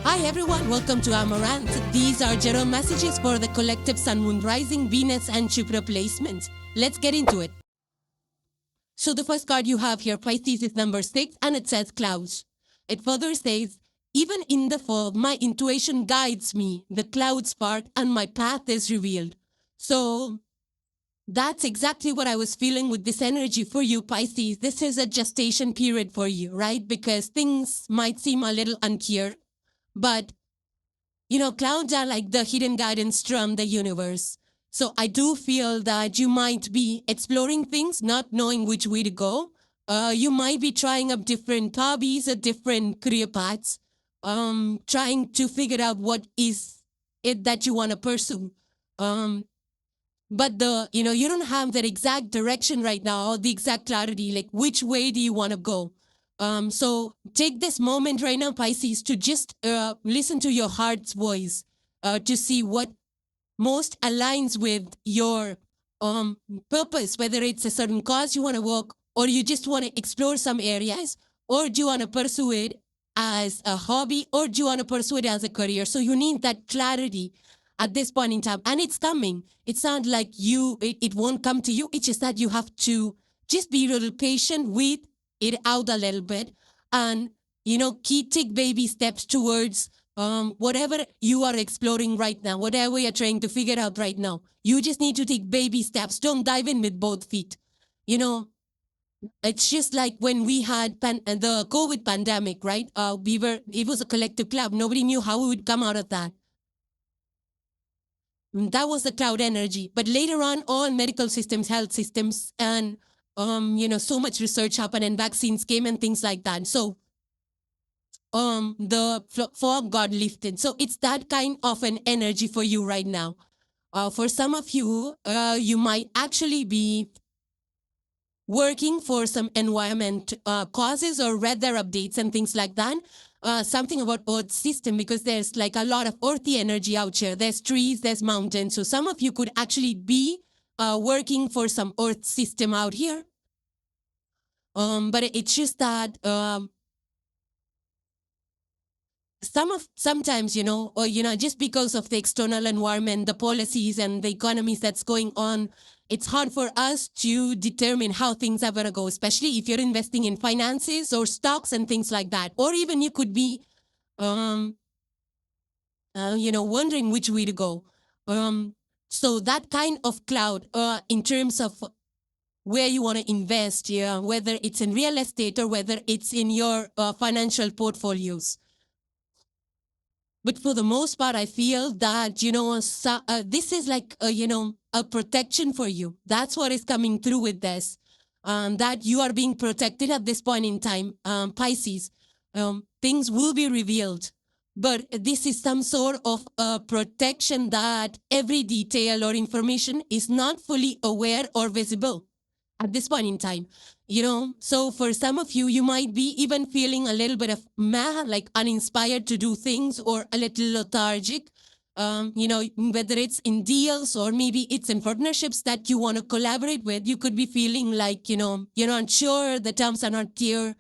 Hi everyone, welcome to Amaranth. These are general messages for the collective Sun, Moon, Rising, Venus and Jupiter placements. Let's get into it. So the first card you have here, Pisces, is number 6 and it says clouds. It further says, even in the fog, my intuition guides me. The clouds part and my path is revealed. So that's exactly what I was feeling with this energy for you, Pisces. This is a gestation period for you, right? Because things might seem a little unclear, but clouds are like the hidden guidance from the universe. So I do feel that you might be exploring things, not knowing which way to go. You might be trying up different hobbies or different career paths, trying to figure out what is it that you want to pursue. But you don't have that exact direction right now, the exact clarity, like which way do you want to go? So take this moment right now, Pisces, to just listen to your heart's voice, to see what most aligns with your purpose, whether it's a certain cause you want to work, or you just want to explore some areas, or do you want to pursue it as a hobby, or do you want to pursue it as a career? So you need that clarity at this point in time, and it's coming. It's not like it won't come to you. It's just that you have to just be a little patient with it out a little bit, and take baby steps towards whatever you are exploring right now, whatever you're trying to figure out right now. You just need to take baby steps. Don't dive in with both feet. It's just like when we had the COVID pandemic, right? It was a collective cloud. Nobody knew how we would come out of that. That was the cloud energy. But later on, all medical systems, health systems, and so much research happened and vaccines came and things like that. So the fog got lifted. So it's that kind of an energy for you right now. For some of you, you might actually be working for some environment causes or weather updates and things like that. Something about Earth system, because there's like a lot of earthy energy out here. There's trees, there's mountains. So some of you could actually be working for some Earth system out here. But it's just that sometimes, just because of the external environment, the policies and the economies that's going on, it's hard for us to determine how things are going to go, especially if you're investing in finances or stocks and things like that. Or even you could be, wondering which way to go. So that kind of cloud, in terms of where you want to invest, whether it's in real estate or whether it's in your financial portfolios. But for the most part, I feel that, this is like, a protection for you. That's what is coming through with this, that you are being protected at this point in time, Pisces. Things will be revealed, but this is some sort of protection that every detail or information is not fully aware or visible at this point in time. So for some of you, you might be even feeling a little bit of like uninspired to do things, or a little lethargic, whether it's in deals or maybe it's in partnerships that you want to collaborate with. You could be feeling like, you're not sure, the terms are not clear.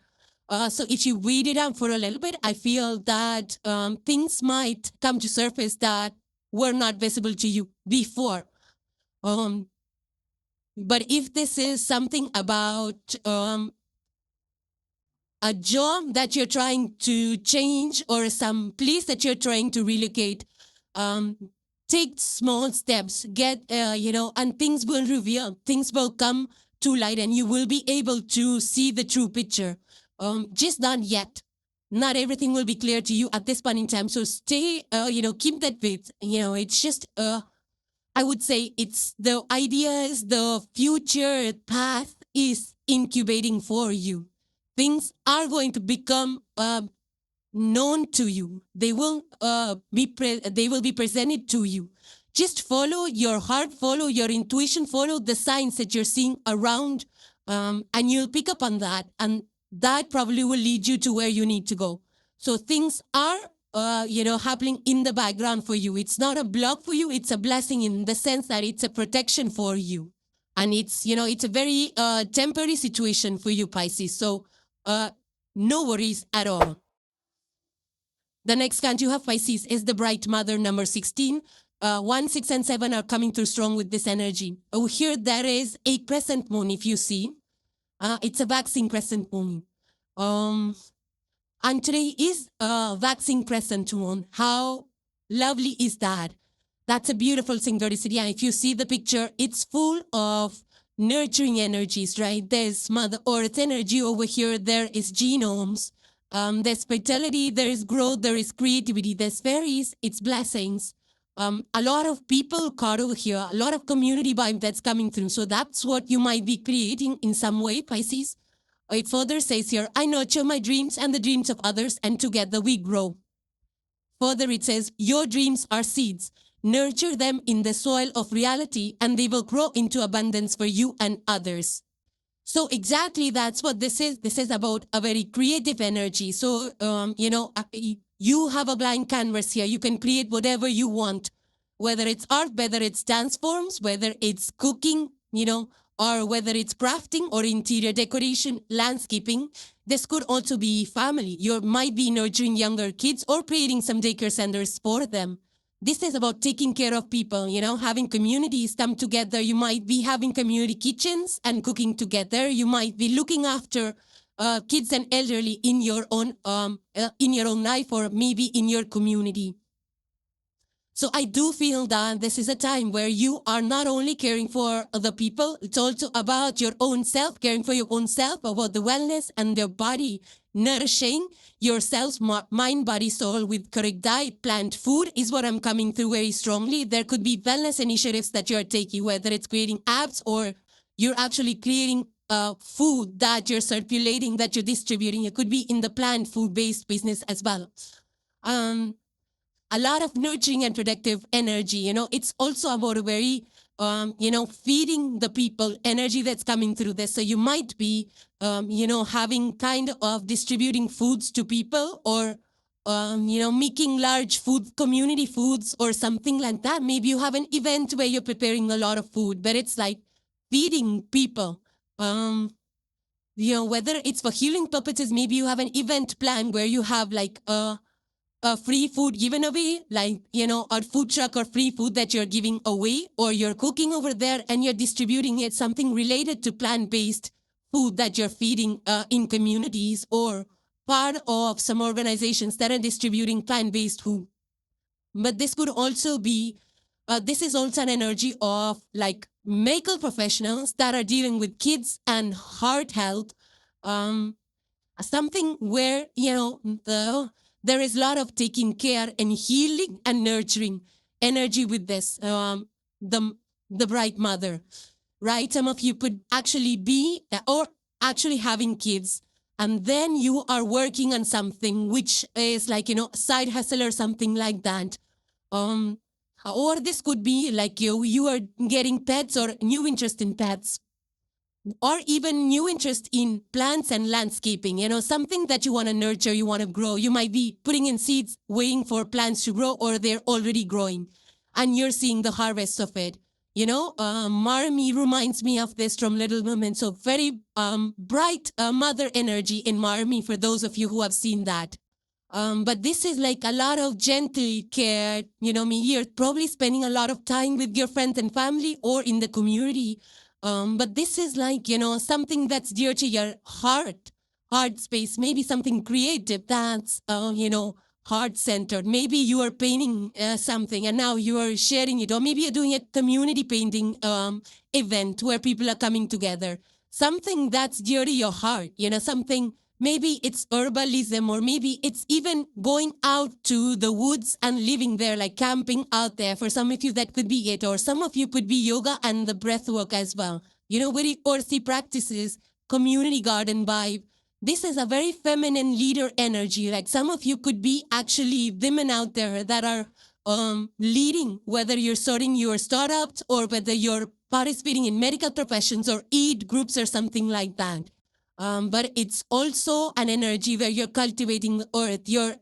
So if you wait it out for a little bit, I feel that things might come to surface that were not visible to you before. But if this is something about a job that you're trying to change, or some place that you're trying to relocate, take small steps, and things will reveal, things will come to light, and you will be able to see the true picture. Just not yet. Not everything will be clear to you at this point in time. So stay, keep that faith. It's just, I would say it's the ideas, the future path is incubating for you. Things are going to become known to you. They will be presented to you. Just follow your heart, follow your intuition, follow the signs that you're seeing around, and you'll pick up on that, and that probably will lead you to where you need to go. So things are happening in the background for you. It's not a block for you. It's a blessing, in the sense that it's a protection for you. And it's a very temporary situation for you, Pisces. So no worries at all. The next card you have, Pisces, is the Bright Mother, number 16. 1, 6, and 7 are coming through strong with this energy. Over here, there is a crescent moon, if you see. It's a waxing crescent moon. And today is a waxing crescent moon. How lovely is that? That's a beautiful synchronicity. And if you see the picture, it's full of nurturing energies, right? There's Mother Earth energy over here. There is genomes. There's fertility. There is growth. There is creativity. There's fairies. It's blessings. A lot of people caught over here. A lot of community vibe that's coming through. So that's what you might be creating in some way, Pisces. It further says here, I nurture my dreams and the dreams of others, and together we grow. Further, it says, your dreams are seeds. Nurture them in the soil of reality, and they will grow into abundance for you and others. So exactly that's what this is. This is about a very creative energy. So, you have a blank canvas here. You can create whatever you want, whether it's art, whether it's dance forms, whether it's cooking, or whether it's crafting or interior decoration, landscaping. This could also be family. You might be nurturing younger kids or creating some daycare centers for them. This is about taking care of people, having communities come together. You might be having community kitchens and cooking together. You might be looking after kids and elderly in your own life, or maybe in your community. So I do feel that this is a time where you are not only caring for other people, it's also about your own self, caring for your own self, about the wellness and your body, nourishing yourself, mind, body, soul with correct diet. Plant food is what I'm coming through very strongly. There could be wellness initiatives that you're taking, whether it's creating apps or you're actually creating food that you're circulating, that you're distributing. It could be in the plant food-based business as well. A lot of nurturing and productive energy. It's also about a very, feeding the people energy that's coming through this. So you might be, having kind of distributing foods to people, or, making large food, community foods or something like that. Maybe you have an event where you're preparing a lot of food, but it's like feeding people. Whether it's for healing purposes, maybe you have an event plan where you have like a free food given away, like, or food truck or free food that you're giving away, or you're cooking over there and you're distributing it, something related to plant-based food that you're feeding in communities, or part of some organizations that are distributing plant-based food. But this could also be, this is also an energy of like medical professionals that are dealing with kids and heart health, something where, there is a lot of taking care and healing and nurturing energy with this, the Bright Mother, right? Some of you could actually be, or actually having kids, and then you are working on something which is like, side hustle or something like that. Or this could be like you are getting pets or new interest in pets, or even new interest in plants and landscaping, something that you want to nurture, you want to grow. You might be putting in seeds, waiting for plants to grow, or they're already growing, and you're seeing the harvest of it. Marmy reminds me of this from Little Women. So very bright mother energy in Marmy, for those of you who have seen that. But this is like a lot of gentle care. You're probably spending a lot of time with your friends and family or in the community. But this is like, something that's dear to your heart space, maybe something creative that's, heart-centered. Maybe you are painting something and now you are sharing it, or maybe you're doing a community painting event where people are coming together. Something that's dear to your heart, something, maybe it's herbalism, or maybe it's even going out to the woods and living there, like camping out there. For some of you, that could be it. Or some of you could be yoga and the breath work as well. Very earthy practices, community garden vibe. This is a very feminine leader energy. Like some of you could be actually women out there that are leading, whether you're starting your startups or whether you're participating in medical professions or aid groups or something like that. But it's also an energy where you're cultivating the earth, you're,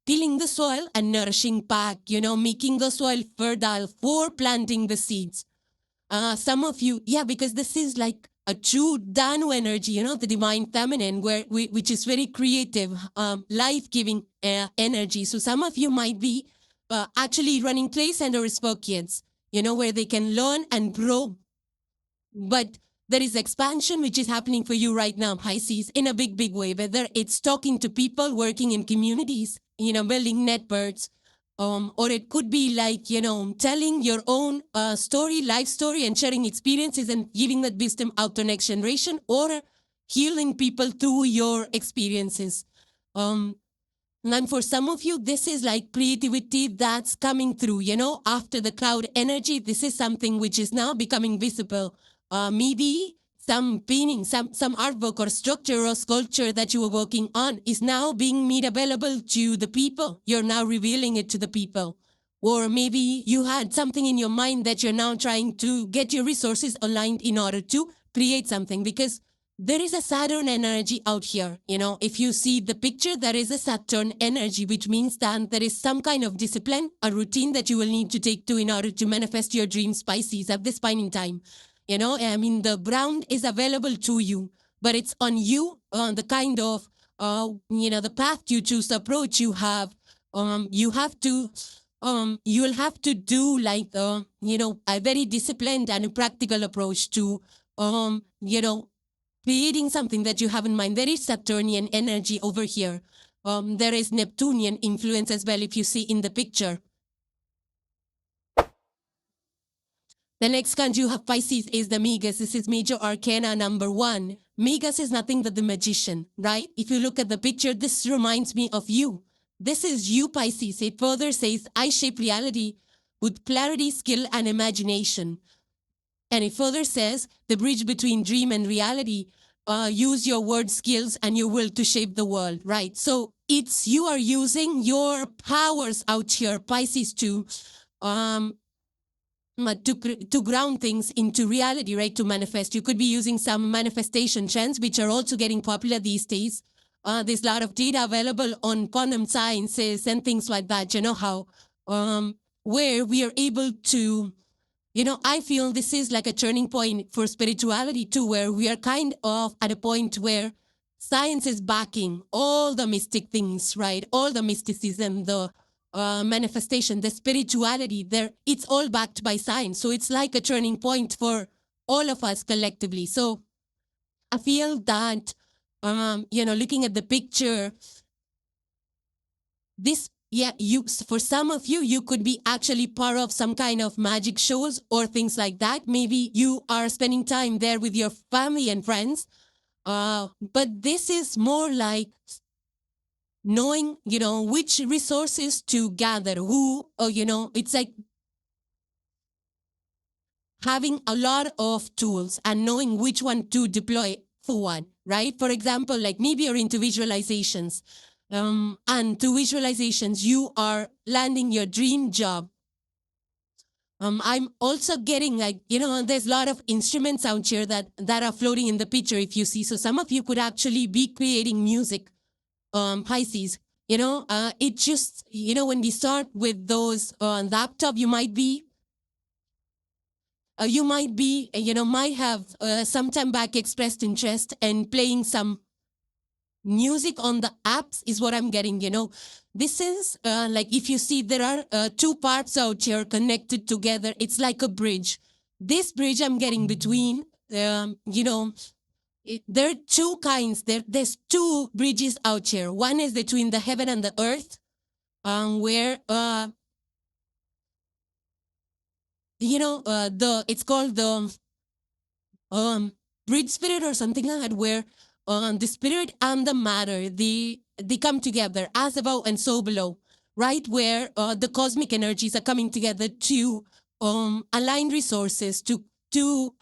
tilling the soil and nourishing back, making the soil fertile for planting the seeds. Some of you, because this is like a true Danu energy, the divine feminine, which is very creative, life-giving energy. So some of you might be actually running play centers for kids, where they can learn and grow. But there is expansion which is happening for you right now, Pisces, in a big, big way, whether it's talking to people, working in communities, building networks, or it could be like, telling your own story, life story, and sharing experiences and giving that wisdom out to next generation, or healing people through your experiences. And for some of you, this is like creativity that's coming through, after the cloud energy. This is something which is now becoming visible. Maybe some painting, some artwork or structure or sculpture that you were working on is now being made available to the people. You're now revealing it to the people. Or maybe you had something in your mind that you're now trying to get your resources aligned in order to create something, because there is a Saturn energy out here. If you see the picture, there is a Saturn energy, which means that there is some kind of discipline, a routine that you will need to take to in order to manifest your dreams, Pisces, at this point in time. The ground is available to you, but it's on you, the kind of, the path you choose, the approach you have. You will have to do like, a very disciplined and a practical approach to, creating something that you have in mind. There is Saturnian energy over here. There is Neptunian influence as well, if you see in the picture. The next card you have, Pisces, is the Magus. This is major arcana number 1. Magus is nothing but the magician, right? If you look at the picture, this reminds me of you. This is you, Pisces. It further says, I shape reality with clarity, skill, and imagination. And it further says, the bridge between dream and reality, use your word skills and your will to shape the world, right? So it's you are using your powers out here, Pisces, to ground things into reality, right? To manifest. You could be using some manifestation chants, which are also getting popular these days. There's a lot of data available on quantum sciences and things like that, how, where we are able to, I feel this is like a turning point for spirituality too, where we are kind of at a point where science is backing all the mystic things, right? All the mysticism, the manifestation, the spirituality, it's all backed by science. So it's like a turning point for all of us collectively. So I feel that, looking at the picture, for some of you, you could be actually part of some kind of magic shows or things like that. Maybe you are spending time there with your family and friends. But this is more like knowing, which resources to gather, it's like having a lot of tools and knowing which one to deploy for what, right? For example, like maybe you're into visualizations. And through visualizations, you are landing your dream job. I'm also getting like, there's a lot of instruments out here that are floating in the picture, if you see. So some of you could actually be creating music, Pisces. It just, when we start with those on laptop, you might might have some time back expressed interest in playing some music on the apps is what I'm getting, This is like, if you see, there are two parts out here connected together. It's like a bridge. This bridge I'm getting between, there are two kinds. There's two bridges out here. One is between the heaven and the earth, where, it's called the bridge spirit or something like that, where the spirit and the matter, they come together as above and so below, right? Where the cosmic energies are coming together to align resources to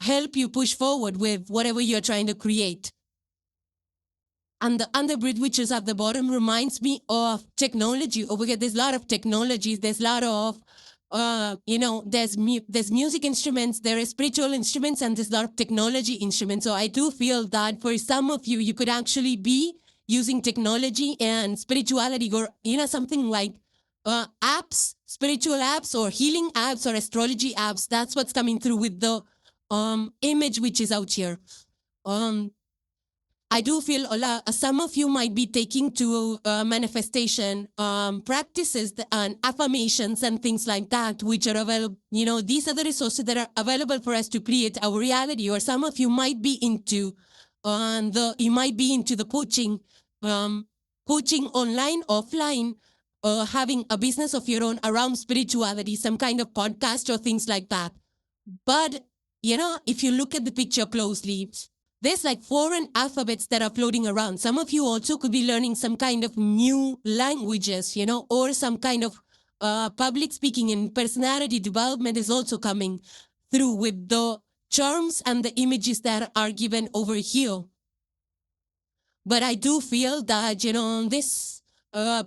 help you push forward with whatever you're trying to create. And the underbridge, which is at the bottom, reminds me of technology. Over here, there's a lot of technologies. There's a lot of there's music instruments, there are spiritual instruments, and there's a lot of technology instruments. So I do feel that for some of you, you could actually be using technology and spirituality, or something like apps, spiritual apps, or healing apps, or astrology apps. That's what's coming through with the image which is out here. I do feel some of you might be taking to manifestation practices and affirmations and things like that, which are available. These are the resources that are available for us to create our reality. Or some of you might be into the coaching online, offline, or having a business of your own around spirituality, some kind of podcast or things like that. But if you look at the picture closely, there's like foreign alphabets that are floating around. Some of you also could be learning some kind of new languages, or some kind of public speaking and personality development is also coming through with the charms and the images that are given over here. But I do feel that, this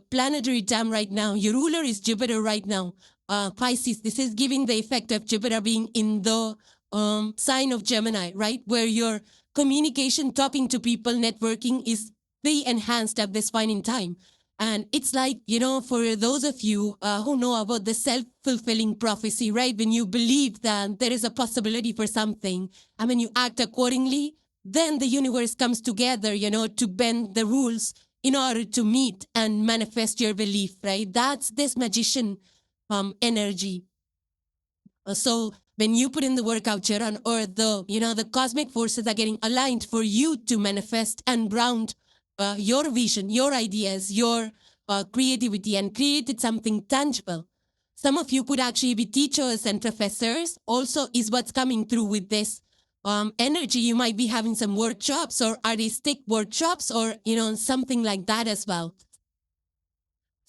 planetary time right now, your ruler is Jupiter right now. Pisces, this is giving the effect of Jupiter being in the sign of Gemini, right? Where your communication, talking to people, networking is very enhanced at this point in time. And it's like, for those of you who know about the self-fulfilling prophecy, right? When you believe that there is a possibility for something and when you act accordingly, then the universe comes together, to bend the rules in order to meet and manifest your belief, right? That's this magician energy. So when you put in the work out here on Earth, the cosmic forces are getting aligned for you to manifest and ground your vision, your ideas, your creativity, and created something tangible. Some of you could actually be teachers and professors. Also, is what's coming through with this energy. You might be having some workshops or artistic workshops or something like that as well.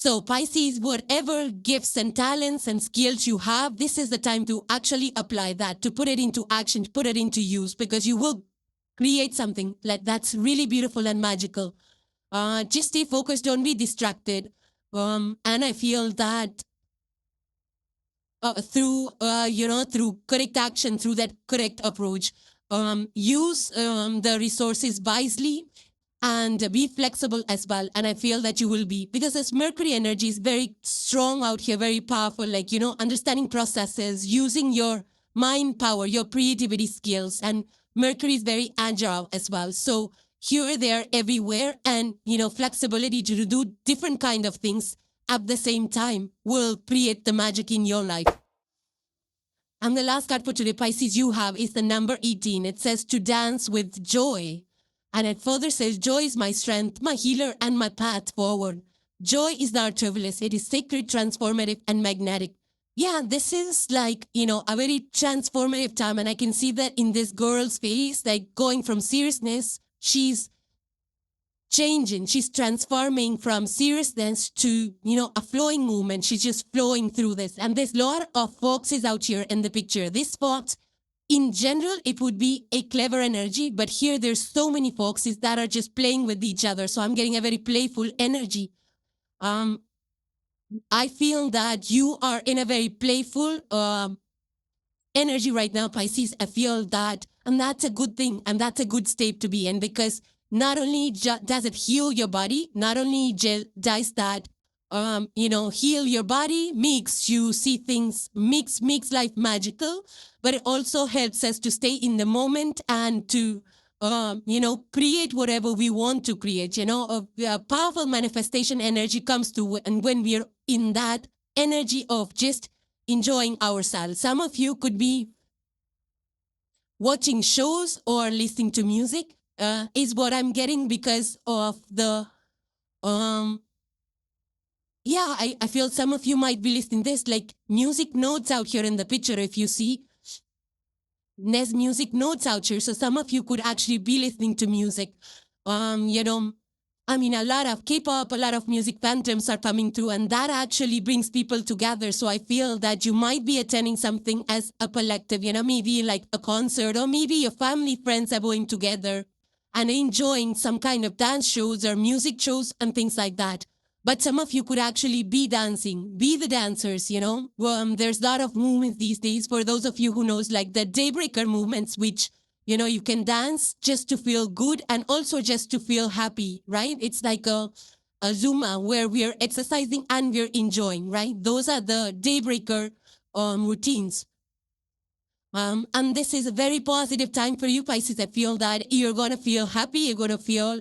So Pisces, whatever gifts and talents and skills you have, this is the time to actually apply that, to put it into action, to put it into use, because you will create something like that's really beautiful and magical. Just stay focused, don't be distracted. And I feel that through correct action, through that correct approach, use the resources wisely and be flexible as well. And I feel that you will be, because this Mercury energy is very strong out here, very powerful, like, understanding processes, using your mind power, your creativity skills. And Mercury is very agile as well. So here, there, everywhere, and, flexibility to do different kind of things at the same time will create the magic in your life. And the last card for today, Pisces, you have is the number 18. It says to dance with joy. And it further says, joy is my strength, my healer, and my path forward. Joy is not trivialist. It is sacred, transformative, and magnetic. Yeah, this is like, a very transformative time. And I can see that in this girl's face, like going from seriousness, she's changing. She's transforming from seriousness to, a flowing movement. She's just flowing through this. And there's a lot of foxes out here in the picture. This fox, in general, it would be a clever energy, but here there's so many foxes that are just playing with each other. So I'm getting a very playful energy. I feel that you are in a very playful energy right now, Pisces. I feel that, and that's a good thing, and that's a good state to be in, because not only does it heal your body, not only does that heal your body, makes you see things, makes life magical, but it also helps us to stay in the moment and to, create whatever we want to create. A powerful manifestation energy comes through, and when we're in that energy of just enjoying ourselves. Some of you could be watching shows or listening to music, is what I'm getting, because of the I feel some of you might be listening this, like music notes out here in the picture. If you see, there's music notes out here. So some of you could actually be listening to music. A lot of K-pop, a lot of music phantoms are coming through, and that actually brings people together. So I feel that you might be attending something as a collective, maybe like a concert, or maybe your family, friends are going together and enjoying some kind of dance shows or music shows and things like that. But some of you could actually be dancing, be the dancers, there's a lot of movements these days, for those of you who knows, like the daybreaker movements, which, you can dance just to feel good and also just to feel happy, right? It's like a Zumba where we're exercising and we're enjoying, right? Those are the daybreaker routines. And this is a very positive time for you, Pisces. I feel that you're going to feel happy. You're going to feel,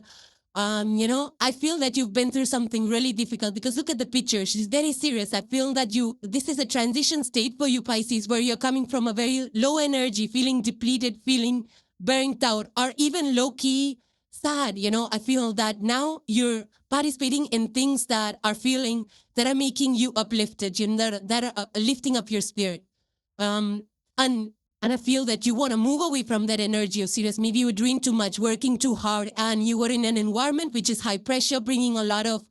I feel that you've been through something really difficult because look at the picture. She's very serious. I feel that this is a transition state for you, Pisces, where you're coming from a very low energy, feeling depleted, feeling burnt out, or even low key sad. I feel that now you're participating in things that are making you uplifted, that are lifting up your spirit. And and I feel that you want to move away from that energy of serious. Maybe you were doing too much, working too hard, and you were in an environment which is high pressure, bringing a lot of,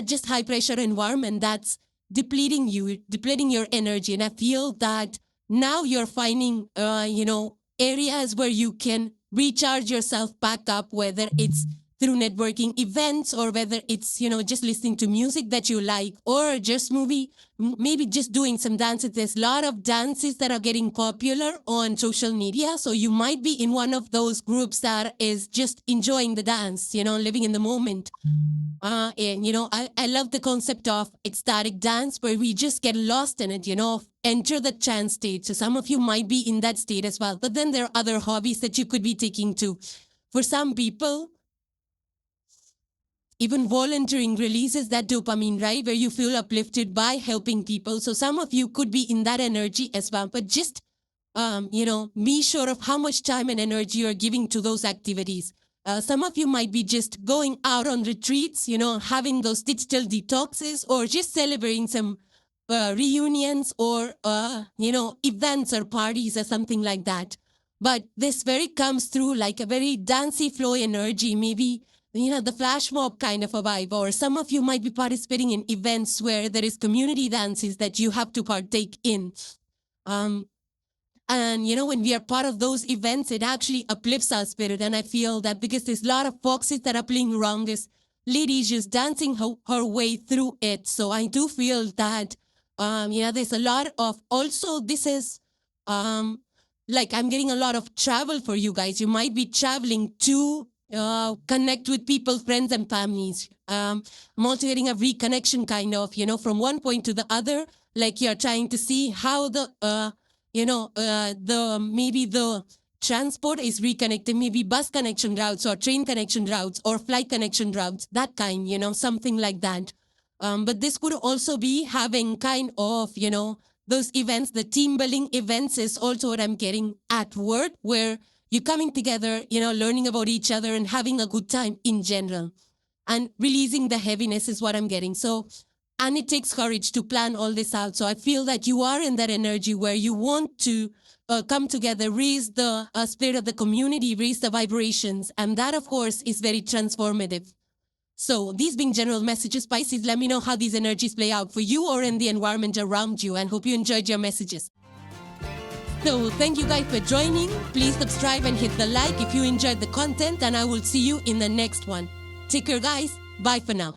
just high pressure environment that's depleting you, depleting your energy. And I feel that now you're finding, areas where you can recharge yourself back up, whether it's through networking events or whether it's, just listening to music that you like or just maybe just doing some dances. There's a lot of dances that are getting popular on social media. So you might be in one of those groups that is just enjoying the dance, living in the moment. I love the concept of ecstatic dance where we just get lost in it, enter the trance state. So some of you might be in that state as well. But then there are other hobbies that you could be taking too. For some people, even volunteering releases that dopamine, right? Where you feel uplifted by helping people. So some of you could be in that energy as well. But just, be sure of how much time and energy you're giving to those activities. Some of you might be just going out on retreats, having those digital detoxes or just celebrating some reunions or, events or parties or something like that. But this very comes through like a very dancey flow energy, maybe the flash mob kind of a vibe, or some of you might be participating in events where there is community dances that you have to partake in. And, when we are part of those events, it actually uplifts our spirit. And I feel that because there's a lot of foxes that are playing around, this lady is just dancing her way through it. So I do feel that, there's a lot of, also this is, like I'm getting a lot of travel for you guys. You might be traveling to connect with people, friends, and families. I'm also getting a reconnection kind of, from one point to the other. Like you're trying to see how maybe the transport is reconnected, maybe bus connection routes or train connection routes or flight connection routes, that kind, something like that. But this could also be having kind of, those events, the team building events is also what I'm getting at work, where you're coming together, learning about each other and having a good time in general. And releasing the heaviness is what I'm getting. So, and it takes courage to plan all this out. So I feel that you are in that energy where you want to come together, raise the spirit of the community, raise the vibrations. And that, of course, is very transformative. So these being general messages, Pisces, let me know how these energies play out for you or in the environment around you, and hope you enjoyed your messages. So thank you guys for joining. Please subscribe and hit the like if you enjoyed the content, and I will see you in the next one. Take care, guys. Bye for now.